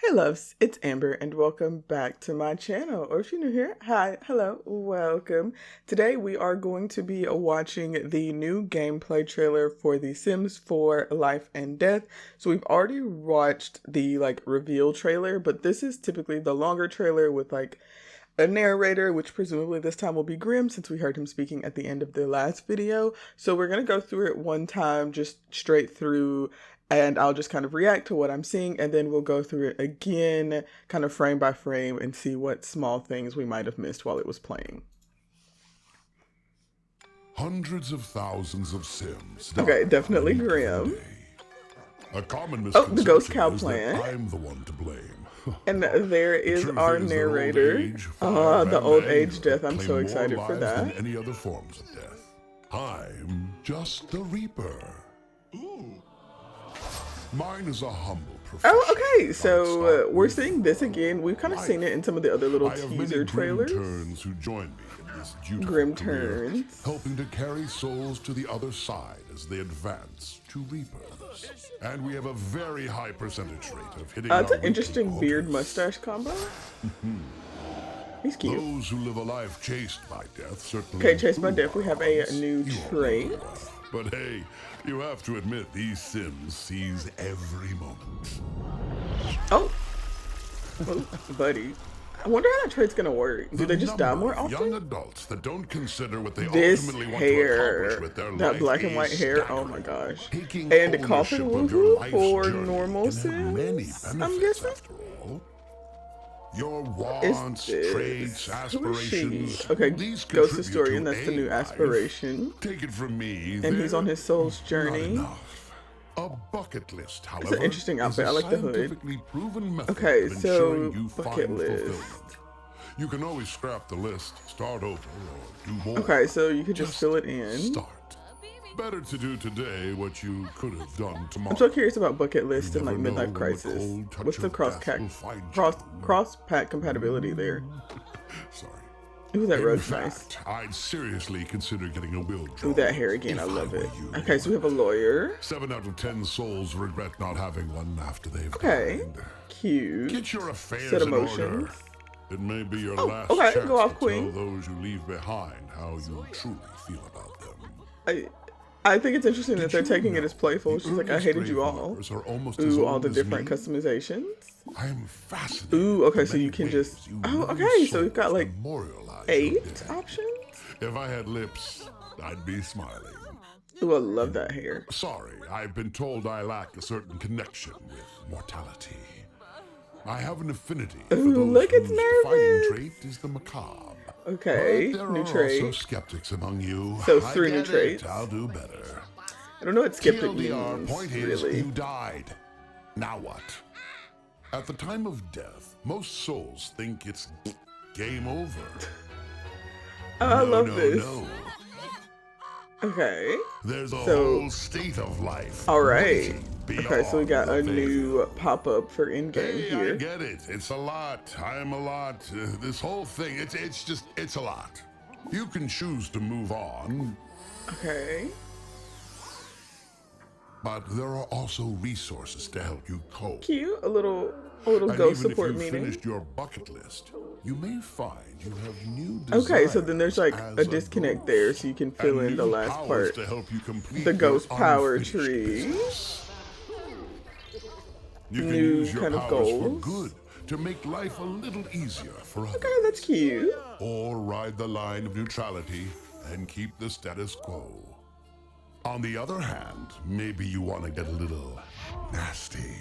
Hey loves, it's Amber and welcome back to my channel. Or if you're new here, hi, hello, welcome. Today we are going to be watching the new gameplay trailer for The Sims 4 Life and Death. So we've already watched the reveal trailer, but this is typically the longer trailer with a narrator, which presumably this time will be Grim since we heard him speaking at the end of the last video. So we're going to go through it one time, just straight through, and I'll just kind of react to what I'm seeing, and then we'll go through it again, kind of frame by frame, and see what small things we might have missed while it was playing. Hundreds of thousands of Sims. Okay, definitely Grim. A common Oh, the ghost cow is plant. that I'm the one to blame. And there is our narrator. The old age death. I'm so excited for that. Than any other forms of death. I'm just the Reaper. Mine is a humble profession. Oh, okay. So we're seeing this again. We've kind of seen it in some of the other little teaser trailers. Turns who join me in this dutiful Grim career, turns. helping to carry souls to the other side as they advance to Reapers. And we have a very high percentage rate of hitting That's our an interesting weekly beard quotas. mustache combo. He's cute. Those who live a life chased by death certainly. Okay, chased by improve death. We our have a odds. new You all trait. know that. But hey, you have to admit these Sims seize every moment. Oh, buddy. I wonder how that trait's gonna work. Do they just die number more of young often? adults that don't consider what they This ultimately want to hair, accomplish with their that life black and white is hair, oh my staggering. gosh. Taking And the ownership coffin of your woohoo life's for journey normal can have many Sims, I'm benefits, guessing. after all. Your Is wants, this? traits, Who is she? aspirations. Okay, these Ghost contribute Historian, to that's the a new life. aspiration. Take it from me. And he's on his soul's Not journey. enough. A bucket list, however, It's an interesting outfit. is a I like the hood. scientifically proven method Okay, of so ensuring you bucket find list. fulfillment. You can always scrap the list, start over, or do more. Okay, so you could just fill it in. Start. Better to do today what you could have done tomorrow. I'm so curious about bucket list and never know Midlife when the Crisis. cold touch What's the of cross death will find pack compatibility there? Sorry. Ooh, that In road's nice. fact, I'd seriously consider getting a will Ooh, drawn. that hair again. if I love were it. you. Okay, so we have a lawyer. 7 out of 10 souls regret not having one after they've Okay, died. cute. Get your affairs Set in emotions. order. It may be your Oh, last okay, chance go off, to queen. tell those you leave behind how you truly feel about them. I think it's interesting that they're Did you taking it know as playful. She's like, I earliest hated you grave all. markers are almost as Ooh, all old the as different me? customizations. I am fascinated. Ooh, with okay, the so many you can ways just. you Oh, lose okay, so we've got souls like memorialize 8 your dead. options. If I had lips, I'd be smiling. Ooh, I love that hair. Sorry, I've been told I lack a certain connection with mortality. I have an affinity for Ooh, those look, it's whose defining nervous. trait is the macabre. Okay, But there new are trait. also skeptics among you. So I 3 new get it. traits. I'll do better. I don't know what skeptic TLDR, means, point is, really. you died. Now what? At the time of death, most souls think it's game over. Oh, I love no, this. No. Okay. There's a So- whole state of life. All right. waiting Okay, so we got a beyond the veil. new pop-up for in-game Hey, I here. get it. It's a lot. I'm a lot. This whole thing, it's a lot. You can choose to move on, Okay. but there are also resources to help you cope. Cute. A little And ghost even support if you meeting. finished your bucket list, you may find you have new Okay, so then there's like desires a as disconnect ghost, there, so you can fill and in the new last powers part. to help you complete The your ghost power unfinished tree. business. You can New use your kind of powers for goals. good to make life a little easier for others. Okay, that's cute. Or ride the line of neutrality and keep the status quo. On the other hand, maybe you want to get a little nasty.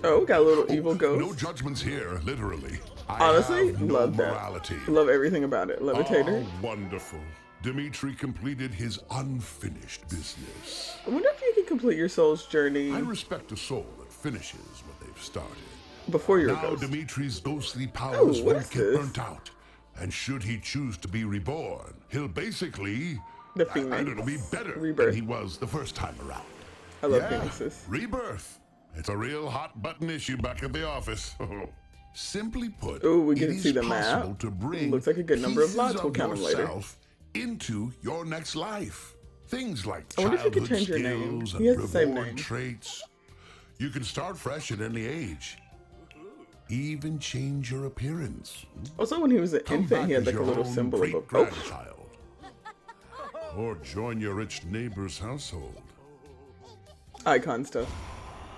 Oh, got a little evil ghost. No judgments here, literally. Honestly, I have no love that. morality. Love everything about it. Levitator. Oh, wonderful. Dimitri completed his unfinished business. I wonder if you can complete your soul's journey I respect a soul that finishes what they've started. before you're a Now ghost. Dimitri's ghostly powers Oh, what won't is get this? burnt out. And should he choose to be reborn, he'll basically... The and Phoenix. it'll be better Rebirth. than he was the first time around. I love Yeah, Phoenixes. rebirth. It's a real hot button issue back at the office. Simply put, Ooh, we it can is see the map. possible to bring Looks like a good number of pieces lots. We'll count them later. yourself into your next life. Things like I wonder if you could childhood change your name. skills He and has the same reward name. traits. You can start fresh at any age. even change your appearance. Also, when he was an Come infant, back he had as like a your little own symbol of a... Oh, great-grandchild. Or join your rich neighbor's household. icon stuff.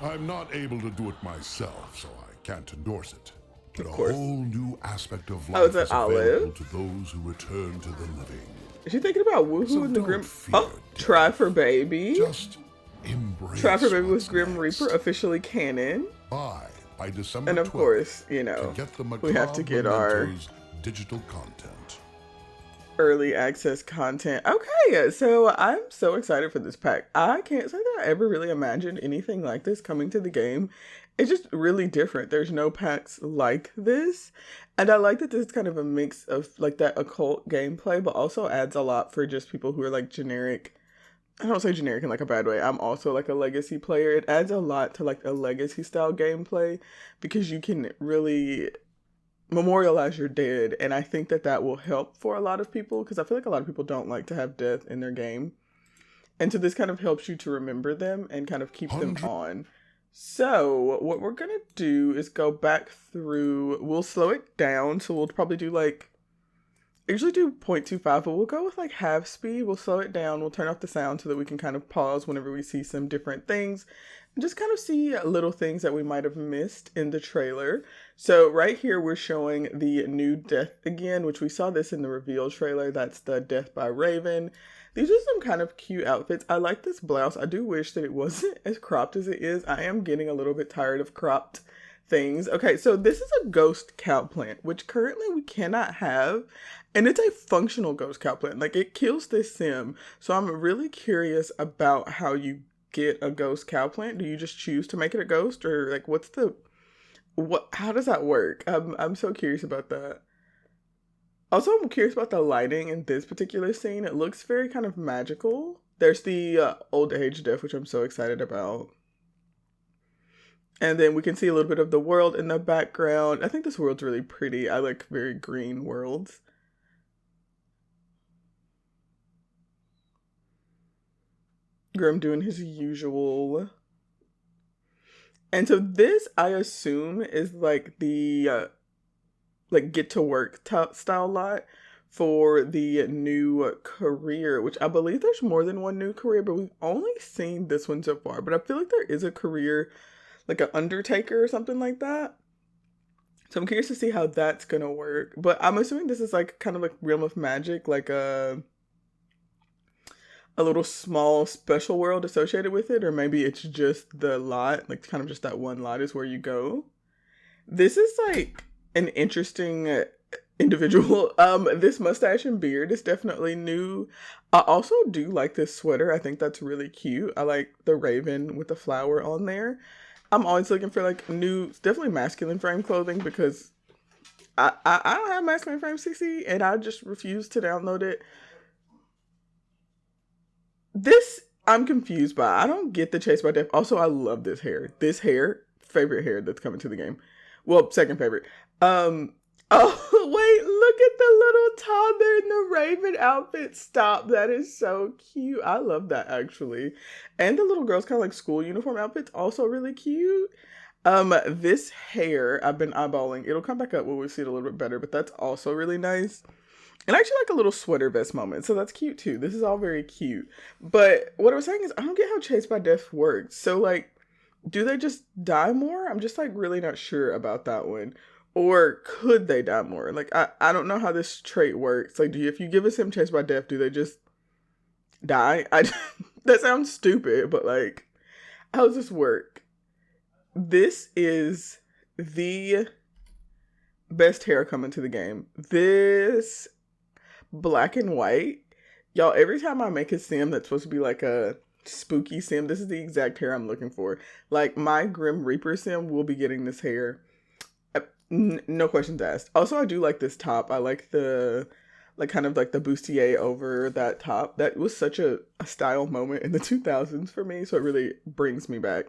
I'm not able to do it myself, so I can't endorse it. But Of a course. whole new aspect of Oh, is life that is available Olive? to those who return to the living. Is she thinking about Woohoo So and the don't Grim... fear Oh, death. Try for Baby. Just embrace Try for Baby with what's Grim next. Reaper officially canon. By December And of 12th, course, you to know, get the we have to Macabre get our Mementos digital content. early access content. Okay, so I'm so excited for this pack. I can't say that I ever really imagined anything like this coming to the game. It's just really different. There's no packs like this. And I like that this is kind of a mix of like that occult gameplay, but also adds a lot for just people who are like generic. I don't say generic in like a bad way. I'm also like a legacy player. It adds a lot to like a legacy style gameplay because you can really memorialize your dead, and I think that that will help for a lot of people because I feel like a lot of people don't like to have death in their game, and so this kind of helps you to remember them and kind of keep them on. So what we're gonna do is go back through. We'll slow it down, so we'll probably do like, I usually do 0.25, but we'll go with like half speed. We'll slow it down, we'll turn off the sound so that we can kind of pause whenever we see some different things and just kind of see little things that we might have missed in the trailer. So right here we're showing the new death again, which we saw this in the reveal trailer. That's the Death by Raven. These are some kind of cute outfits. I like this blouse. I do wish that it wasn't as cropped as it is. I am getting a little bit tired of cropped things. Okay, so this is a ghost cow plant, which currently we cannot have. And it's a functional ghost cow plant. Like, it kills this sim. So I'm really curious about how you get a ghost cow plant. Do you just choose to make it a ghost? Or, like, how does that work? I'm so curious about that. Also, I'm curious about the lighting in this particular scene. It looks very kind of magical. There's the old age death, which I'm so excited about. And then we can see a little bit of the world in the background. I think this world's really pretty. I like very green worlds. Grim doing his usual. And so this, I assume, is like the like get to work style lot for the new career, which I believe there's more than one new career, but we've only seen this one so far. But I feel like there is a career like an undertaker or something like that. So I'm curious to see how that's gonna work. But I'm assuming this is like kind of like Realm of Magic, like a little small special world associated with it, or maybe it's just the lot, like kind of just that one lot is where you go. This is like an interesting individual. This mustache and beard is definitely new. I also do like this sweater. I think that's really cute. I like the raven with the flower on there. I'm always looking for like new, definitely masculine frame clothing because I don't have masculine frame 60 and I just refuse to download it. This I'm confused by. I don't get the chase by death. Also, I love this hair. This hair, favorite hair that's coming to the game. Well, second favorite. Oh, wait, look at the little toddler in the raven outfit. Stop. That is so cute. I love that actually. And the little girl's kind of like school uniform outfit's also really cute. This hair I've been eyeballing. It'll come back up when we see it a little bit better, but that's also really nice. And I actually like a little sweater vest moment, so that's cute too. This is all very cute. But what I was saying is I don't get how Chase by Death works. So like, do they just die more? I'm just like really not sure about that one. Or could they die more? Like, I don't know how this trait works. Like, if you give us him Chase by Death, do they just die? That sounds stupid, but like, how does this work? This is the best hair coming to the game. This black and white. Y'all, every time I make a sim that's supposed to be like a spooky sim, this is the exact hair I'm looking for. Like, my Grim Reaper sim will be getting this hair. No questions asked. Also, I do like this top. I like the, like, kind of like the bustier over that top. That was such a style moment in the 2000s for me, so it really brings me back.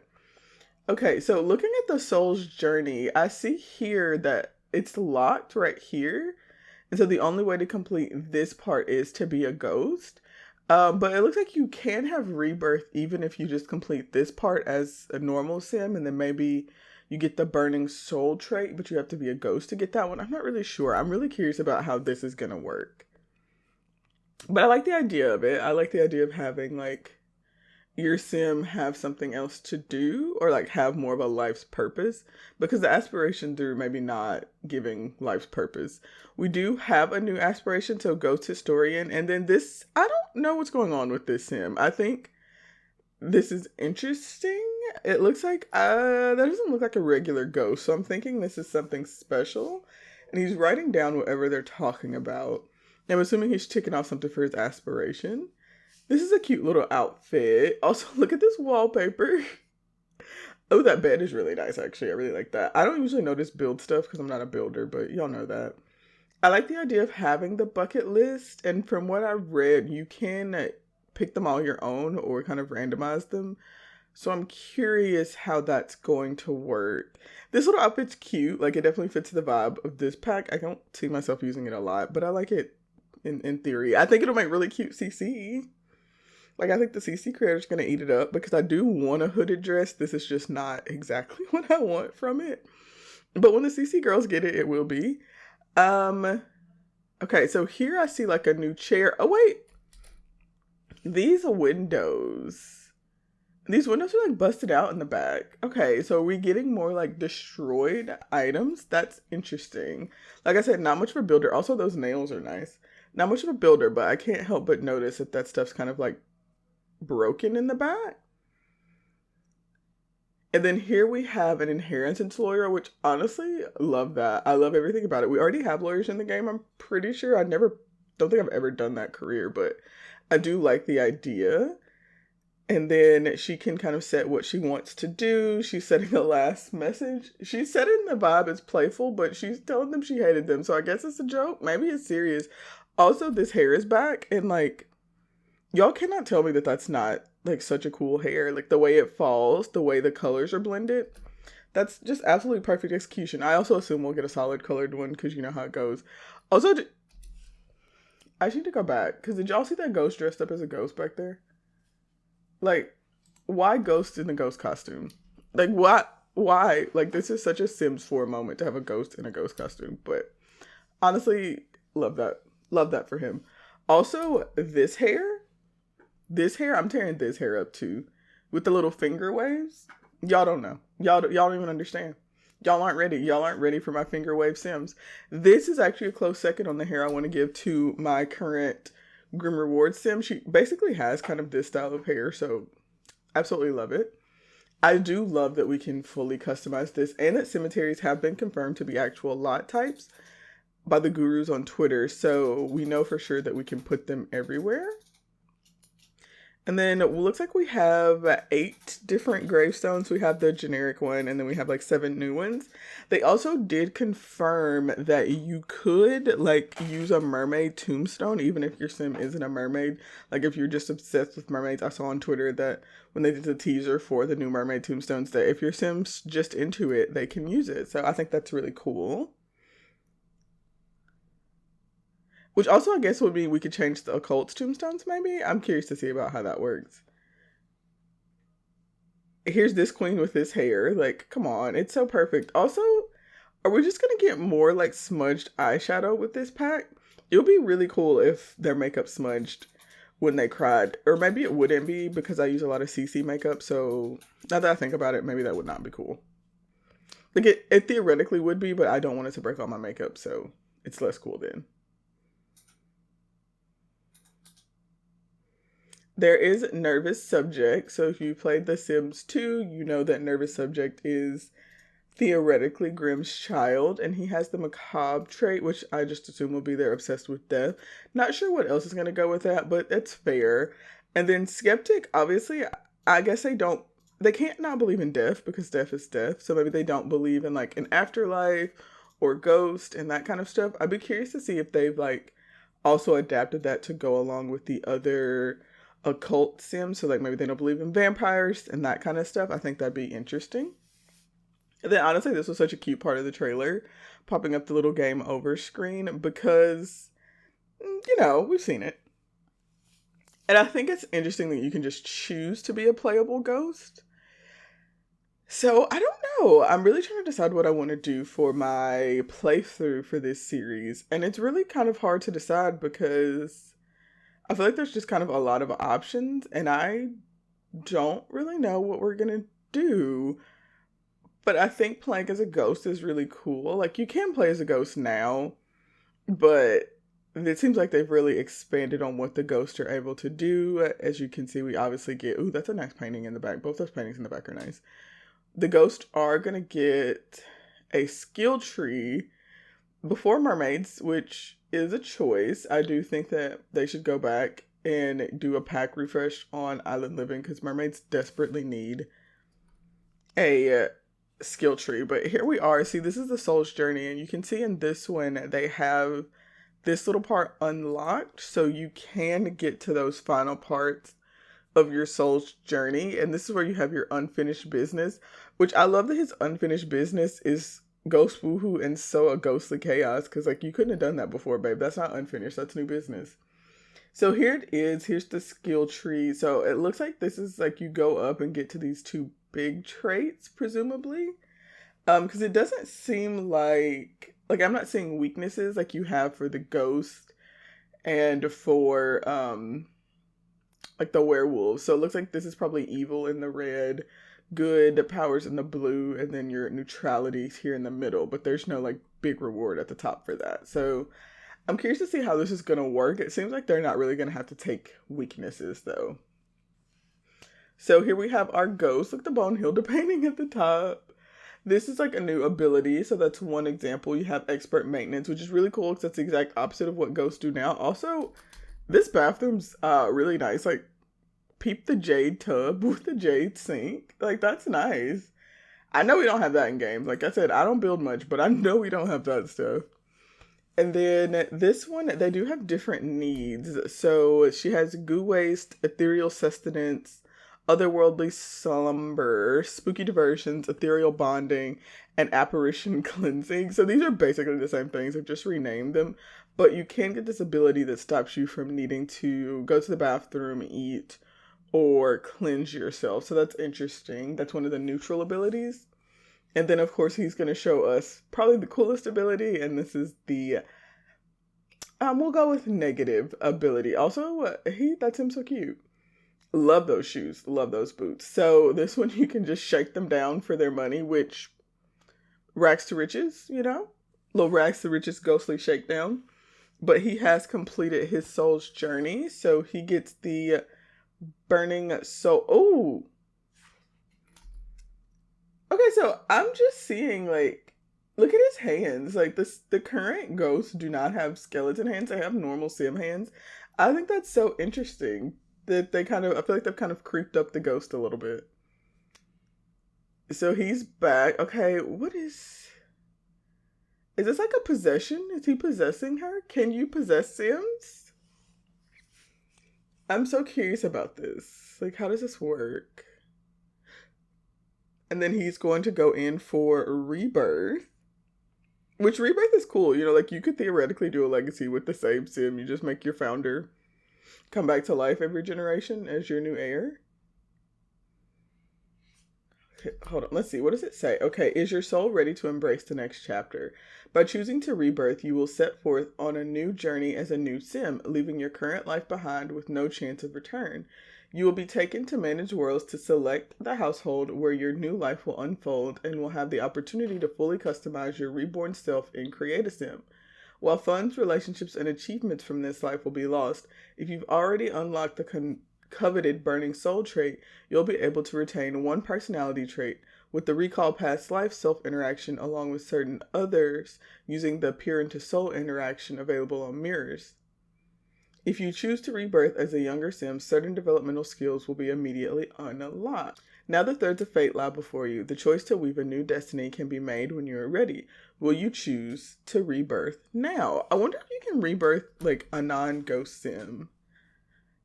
Okay, so looking at the Soul's Journey, I see here that it's locked right here. And so the only way to complete this part is to be a ghost. But it looks like you can have rebirth even if you just complete this part as a normal sim, and then maybe you get the burning soul trait, but you have to be a ghost to get that one. I'm not really sure. I'm really curious about how this is going to work. But I like the idea of it. I like the idea of having like your sim have something else to do, or like have more of a life's purpose, because the aspiration through maybe not giving life's purpose. We do have a new aspiration, so ghost historian, and then this, I don't know what's going on with this sim. I think this is interesting. It looks like that doesn't look like a regular ghost, so I'm thinking this is something special, and he's writing down whatever they're talking about. I'm assuming he's ticking off something for his aspiration. This is a cute little outfit. Also, look at this wallpaper. Oh, that bed is really nice, actually. I really like that. I don't usually notice build stuff because I'm not a builder, but y'all know that. I like the idea of having the bucket list, and from what I've read, you can pick them all your own or kind of randomize them. So I'm curious how that's going to work. This little outfit's cute. Like, it definitely fits the vibe of this pack. I don't see myself using it a lot, but I like it in theory. I think it'll make really cute CC. Like, I think the CC creator's going to eat it up because I do want a hooded dress. This is just not exactly what I want from it. But when the CC girls get it, it will be. Okay, so here I see like a new chair. Oh, wait. These windows. These windows are like busted out in the back. Okay, so are we getting more like destroyed items? That's interesting. Like I said, not much of a builder. Also, those nails are nice. Not much of a builder, but I can't help but notice that stuff's kind of like broken in the back. And then here we have an inheritance lawyer, which honestly, love that. I love everything about it. We already have lawyers in the game, I'm pretty sure. Don't think I've ever done that career, but I do like the idea. And then she can kind of set what she wants to do. She's setting a last message. She's setting the vibe as playful, but she's telling them she hated them. So I guess it's a joke. Maybe it's serious. Also, this hair is back, and like, y'all cannot tell me that that's not like such a cool hair. Like the way it falls, the way the colors are blended. That's just absolutely perfect execution. I also assume we'll get a solid colored one because you know how it goes. Also, I need to go back because did y'all see that ghost dressed up as a ghost back there? Like, why ghost in a ghost costume? Like, what? Why? Like, this is such a Sims 4 moment to have a ghost in a ghost costume. But honestly, love that. Love that for him. Also, this hair, I'm tearing this hair up too. With the little finger waves. Y'all don't know. Y'all don't even understand. Y'all aren't ready. Y'all aren't ready for my finger wave Sims. This is actually a close second on the hair I want to give to my current Grim Reward Sim. She basically has kind of this style of hair, so absolutely love it. I do love that we can fully customize this, and that cemeteries have been confirmed to be actual lot types by the gurus on Twitter, so we know for sure that we can put them everywhere. And then it looks like we have 8 different gravestones. We have the generic one, and then we have like 7 new ones. They also did confirm that you could like use a mermaid tombstone, even if your sim isn't a mermaid. Like if you're just obsessed with mermaids. I saw on Twitter that when they did the teaser for the new mermaid tombstones, that if your sim's just into it, they can use it. So I think that's really cool. Which also, I guess, would mean we could change the occult tombstones, maybe? I'm curious to see about how that works. Here's this queen with this hair. Like, come on. It's so perfect. Also, are we just going to get more, like, smudged eyeshadow with this pack? It would be really cool if their makeup smudged when they cried. Or maybe it wouldn't be because I use a lot of CC makeup. So, now that I think about it, maybe that would not be cool. Like, it theoretically would be, but I don't want it to break all my makeup. So, it's less cool then. There is Nervous Subject. So if you played The Sims 2, you know that Nervous Subject is theoretically Grimm's child, and he has the macabre trait, which I just assume will be they're obsessed with death. Not sure what else is going to go with that, but it's fair. And then Skeptic, obviously, I guess they can't not believe in death because death is death. So maybe they don't believe in like an afterlife or ghost and that kind of stuff. I'd be curious to see if they've like also adapted that to go along with the other occult Sims, so like maybe they don't believe in vampires and that kind of stuff. I think that'd be interesting. And then honestly, this was such a cute part of the trailer, popping up the little game over screen because, you know, we've seen it. And I think it's interesting that you can just choose to be a playable ghost. So I don't know. I'm really trying to decide what I want to do for my playthrough for this series. And it's really kind of hard to decide because I feel like there's just kind of a lot of options and I don't really know what we're going to do. But I think playing as a ghost is really cool. Like you can play as a ghost now, but it seems like they've really expanded on what the ghosts are able to do. As you can see, we obviously get, ooh, that's a nice painting in the back. Both those paintings in the back are nice. The ghosts are going to get a skill tree before mermaids, which is a choice. I do think that they should go back and do a pack refresh on Island Living because mermaids desperately need a skill tree. But here we are. See, this is the Soul's Journey, and you can see in this one they have this little part unlocked, so you can get to those final parts of your soul's journey. And this is where you have your unfinished business, which I love that his unfinished business is ghost woohoo and so a ghostly chaos, because like you couldn't have done that before, babe. That's not unfinished, that's new business. So here it is. Here's the skill tree. So it looks like this is like you go up and get to these two big traits, presumably. Because it doesn't seem like I'm not seeing weaknesses like you have for the ghost and for like the werewolves. So it looks like this is probably evil in the red, good powers in the blue, and then your neutrality here in the middle. But there's no like big reward at the top for that. So I'm curious to see how this is going to work. It seems like they're not really going to have to take weaknesses though. So here we have our ghost. Look at the Bone Hilda painting at the top. This is like a new ability. So that's one example. You have expert maintenance, which is really cool because that's the exact opposite of what ghosts do now. Also, this bathroom's really nice. Like, peep the jade tub with the jade sink. Like, that's nice. I know we don't have that in games. Like I said, I don't build much, but I know we don't have that stuff. And then this one, they do have different needs. So she has goo waste, ethereal sustenance, otherworldly slumber, spooky diversions, ethereal bonding, and apparition cleansing. So these are basically the same things. I've just renamed them. But you can get this ability that stops you from needing to go to the bathroom, eat, or cleanse yourself. So that's interesting. That's one of the neutral abilities. And then, of course, he's going to show us probably the coolest ability, and this is the, we'll go with negative ability. Also, that's him so cute. Love those shoes. Love those boots. So this one, you can just shake them down for their money, which rags to riches, you know? Little rags to riches ghostly shakedown. But he has completed his soul's journey, so he gets the burning soul. Oh! Okay, so I'm just seeing, like, look at his hands. Like, the current ghosts do not have skeleton hands. They have normal sim hands. I think that's so interesting that I feel like they've kind of creeped up the ghost a little bit. So he's back. Okay, is this like a possession? Is he possessing her? Can you possess Sims? I'm so curious about this. Like, how does this work? And then he's going to go in for rebirth. Which rebirth is cool. You know, like you could theoretically do a legacy with the same sim. You just make your founder come back to life every generation as your new heir. Okay, hold on. Let's see. What does it say? Okay, is your soul ready to embrace the next chapter? By choosing to rebirth, you will set forth on a new journey as a new sim, leaving your current life behind with no chance of return. You will be taken to manage worlds to select the household where your new life will unfold and will have the opportunity to fully customize your reborn self and create a sim. While funds, relationships, and achievements from this life will be lost, if you've already unlocked the coveted burning soul trait, you'll be able to retain one personality trait with the recall past life self interaction along with certain others using the peer into soul interaction available on mirrors. If you choose to rebirth as a younger sim, certain developmental skills will be immediately unlocked. Now the threads of fate lie before you. The choice to weave a new destiny can be made when you are ready. Will you choose to rebirth now? I wonder if you can rebirth like a non-ghost sim.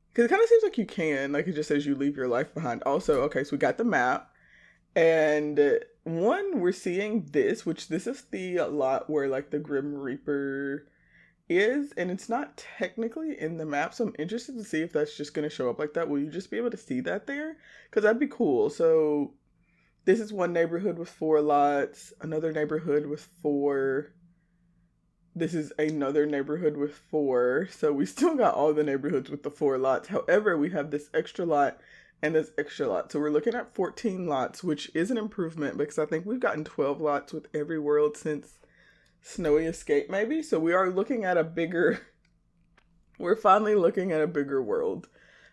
Because it kind of seems like you can. Like it just says you leave your life behind. Also, okay, so we got the map. And we're seeing this, which this is the lot where like the Grim Reaper is, and it's not technically in the map, so I'm interested to see if that's just going to show up like that. Will you just be able to see that there? Because that'd be cool. So This is one neighborhood with 4 lots, another neighborhood with 4. This is another neighborhood with 4. So we still got all the neighborhoods with the 4 lots. However, we have this extra lot and this extra lot. So we're looking at 14 lots, which is an improvement because I think we've gotten 12 lots with every world since Snowy Escape maybe. So we are looking at a bigger, we're finally looking at a bigger world.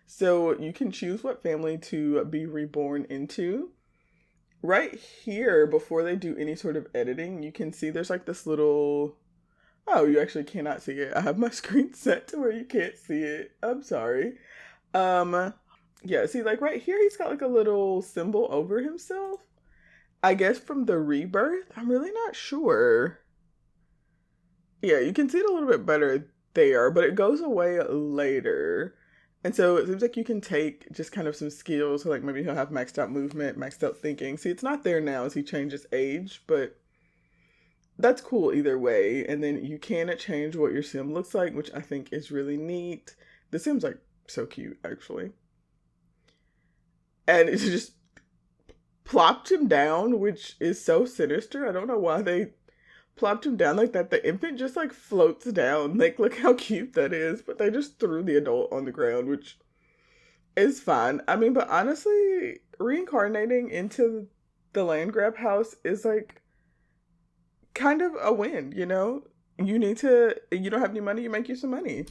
So you can choose what family to be reborn into. Right here, before they do any sort of editing, you can see there's like this little, oh, you actually cannot see it. I have my screen set to where you can't see it. I'm sorry. Yeah, see, like right here, he's got like a little symbol over himself. I guess from the rebirth. I'm really not sure. Yeah, you can see it a little bit better there, but it goes away later. And so it seems like you can take just kind of some skills. So like maybe he'll have maxed out movement, maxed out thinking. See, it's not there now as he changes age, but that's cool either way. And then you can change what your sim looks like, which I think is really neat. The sim's like so cute, actually. And it just plopped him down, which is so sinister. I don't know why they plopped him down like that. The infant just like floats down. Like, look how cute that is. But they just threw the adult on the ground, which is fine. I mean, but honestly, reincarnating into the land grab house is like kind of a win, you know? You don't have any money, you make you some money.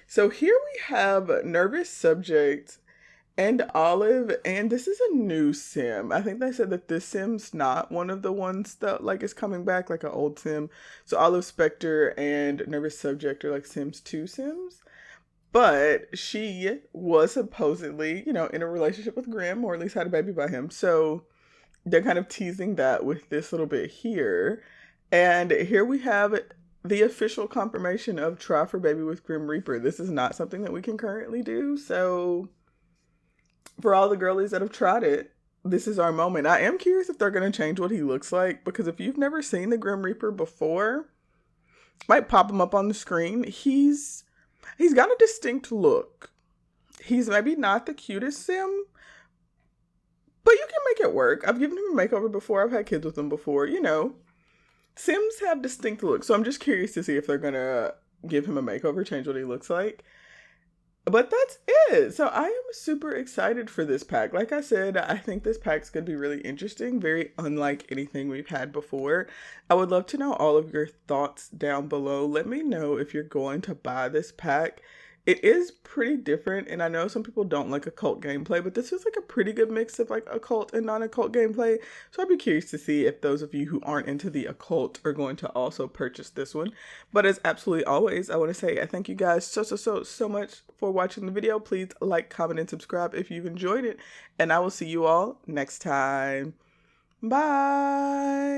So here we have Nervous Subject and Olive, and this is a new sim. I think they said that this sim's not one of the ones that like is coming back, like an old sim. So Olive, Spectre, and Nervous Subject are like Sims 2 sims. But she was supposedly, in a relationship with Grimm, or at least had a baby by him. So they're kind of teasing that with this little bit here. And here we have the official confirmation of Try for Baby with Grim Reaper. This is not something that we can currently do, so for all the girlies that have tried it, this is our moment. I am curious if they're going to change what he looks like, because if you've never seen the Grim Reaper before, might pop him up on the screen. He's got a distinct look. He's maybe not the cutest sim, but you can make it work. I've given him a makeover before. I've had kids with him before, Sims have distinct looks, so I'm just curious to see if they're going to give him a makeover, change what he looks like. But that's it. So I am super excited for this pack. Like I said, I think this pack's going to be really interesting, very unlike anything we've had before. I would love to know all of your thoughts down below. Let me know if you're going to buy this pack. It is pretty different, and I know some people don't like occult gameplay, but this is like a pretty good mix of like occult and non-occult gameplay. So I'd be curious to see if those of you who aren't into the occult are going to also purchase this one. But as absolutely always, I want to say I thank you guys so much for watching the video. Please like, comment, and subscribe if you've enjoyed it, and I will see you all next time. Bye!